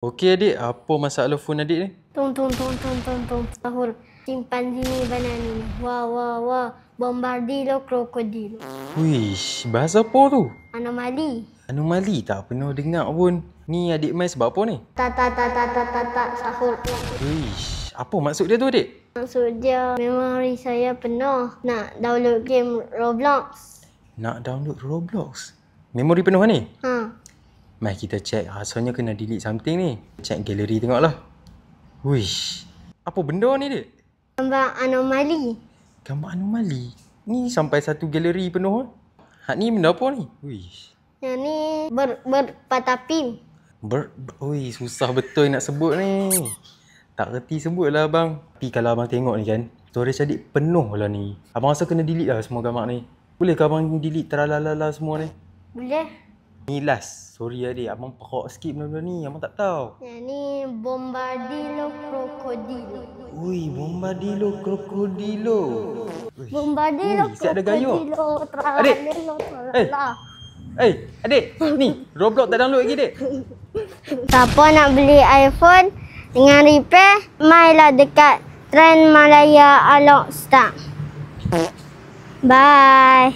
Okey adik, apa masalah phone adik ni? Tung. Sahur. Chimpanzee banana. Wah. Bombardilo krokodilo. Wish, bahasa apa tu? Anomali. Anomali tak pernah dengar pun. Ni adik main sebab apa ni? Tak. Sahur. Wish, apa maksud dia tu adik? Maksud dia, memori saya penuh nak download game Roblox. Nak download Roblox? Memori penuh ni? Ha. Mai kita check, rasanya kena delete something ni. Check galeri tengoklah. Wish, apa benda ni dek? Gambar anomali. Gambar anomali? Ni sampai satu galeri penuh. Hak ni benda apa ni? Wish. Yang ni berpatapim. Ui, susah betul nak sebut ni. Tak reti sebut lah abang. Tapi kalau abang tengok ni kan, storage adik penuh lah ni. Abang rasa kena delete lah semua gambar ni. Bolehkah abang delete teralalala semua ni? Boleh. Ni last. Sorry adik, abang perok skip benda-benda ni. Abang tak tahu. Yang ni bombardilo krokodilo. Ui, bombardilo krokodilo. Bombardilo ui, siap ada gayo. Adik. Adik, ni Roblox tak download lagi dek. Siapa nak beli iPhone dengan repair, mailah dekat Trend Malaya Alok Stock. Bye.